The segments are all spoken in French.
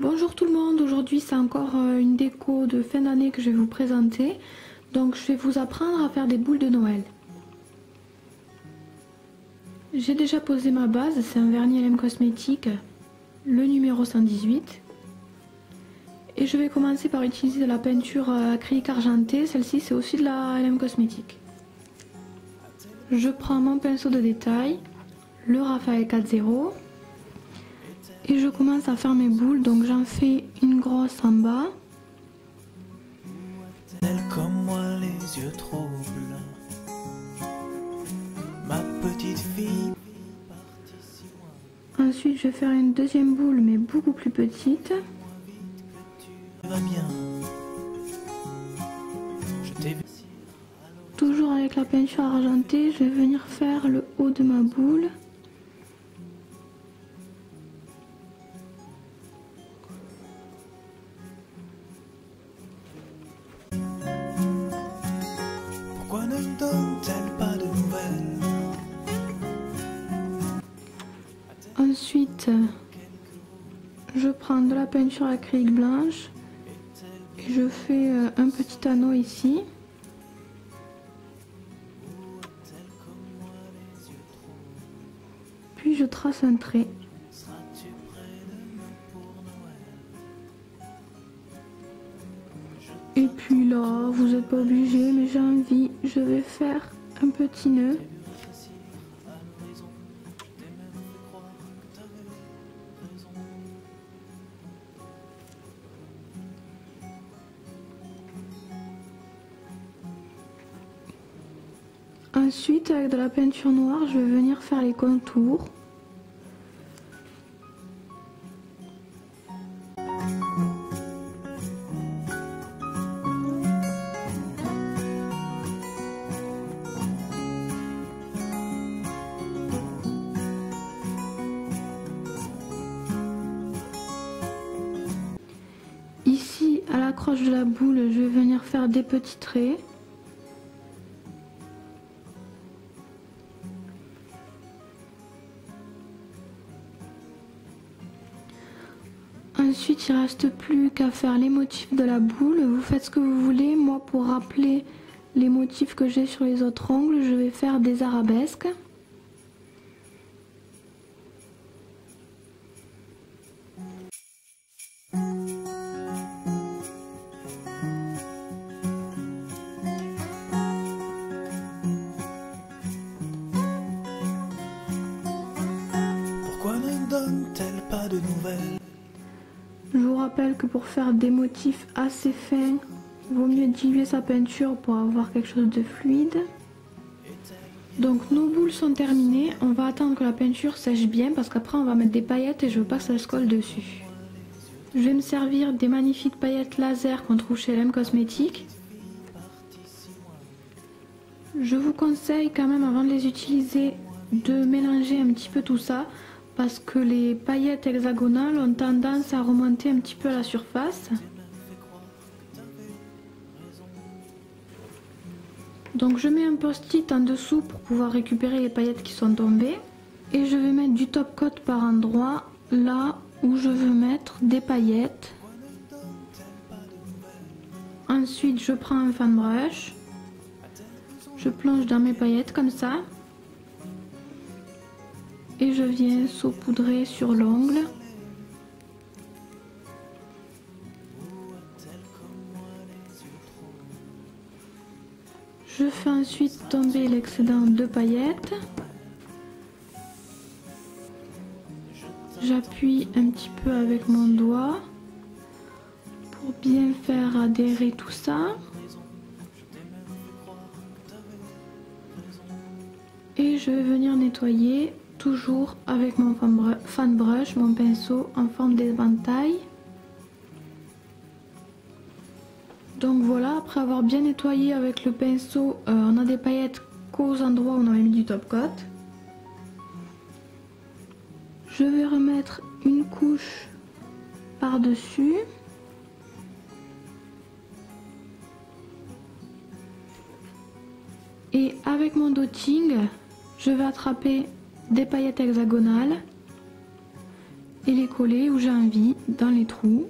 Bonjour tout le monde, aujourd'hui c'est encore une déco de fin d'année que je vais vous présenter. Donc je vais vous apprendre à faire des boules de Noël. J'ai déjà posé ma base, c'est un vernis LM Cosmétique, le numéro 118. Et je vais commencer par utiliser de la peinture acrylique argentée, celle-ci c'est aussi de la LM Cosmétique. Je prends mon pinceau de détail, le Raphaël 4.0. Et je commence à faire mes boules, donc j'en fais une grosse en bas. Elle comme moi les yeux troubles, ma petite fille. Ensuite je vais faire une deuxième boule mais beaucoup plus petite. Va bien. Je t'ai vu. Toujours avec la peinture argentée, je vais venir faire le haut de ma boule. Pourquoi ne donne-t-elle pas de nouvelles? Ensuite, je prends de la peinture acrylique blanche et je fais un petit anneau ici. Puis je trace un trait. Et puis là, vous n'êtes pas obligé, mais j'ai envie, je vais faire un petit nœud. Ensuite, avec de la peinture noire, je vais venir faire les contours. Ici, à l'accroche de la boule, je vais venir faire des petits traits. Ensuite, il ne reste plus qu'à faire les motifs de la boule. Vous faites ce que vous voulez. Moi, pour rappeler les motifs que j'ai sur les autres ongles, je vais faire des arabesques. Pourquoi ne donne-t-elle pas de nouvelles? Je vous rappelle que pour faire des motifs assez fins, il vaut mieux diluer sa peinture pour avoir quelque chose de fluide. Donc nos boules sont terminées, on va attendre que la peinture sèche bien parce qu'après on va mettre des paillettes et je veux pas que ça se colle dessus. Je vais me servir des magnifiques paillettes laser qu'on trouve chez LM Cosmétique. Je vous conseille quand même avant de les utiliser de mélanger un petit peu tout ça parce que les paillettes hexagonales ont tendance à remonter un petit peu à la surface. Donc je mets un post-it en dessous pour pouvoir récupérer les paillettes qui sont tombées. Et je vais mettre du top coat par endroit là où je veux mettre des paillettes. Ensuite je prends un fan brush. Je plonge dans mes paillettes comme ça. Et je viens saupoudrer sur l'ongle. Je fais ensuite tomber l'excédent de paillettes. J'appuie un petit peu avec mon doigt pour bien faire adhérer tout ça. Et je vais venir nettoyer toujours avec mon fan brush, mon pinceau en forme d'éventail. Donc voilà, après avoir bien nettoyé avec le pinceau, on a des paillettes qu'aux endroits où on avait mis du top coat. Je vais remettre une couche par-dessus. Et avec mon dotting, je vais attraper des paillettes hexagonales et les coller où j'ai envie, dans les trous.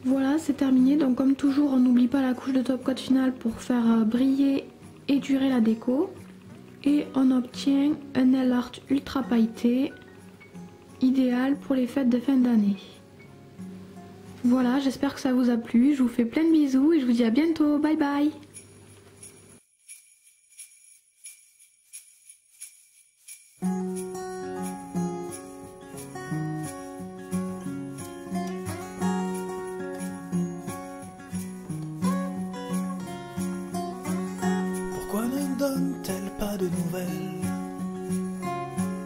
Voilà, c'est terminé. Donc comme toujours, on n'oublie pas la couche de top coat finale pour faire briller et durer la déco. Et on obtient un nail art ultra pailleté, idéal pour les fêtes de fin d'année. Voilà, j'espère que ça vous a plu. Je vous fais plein de bisous et je vous dis à bientôt. Bye bye!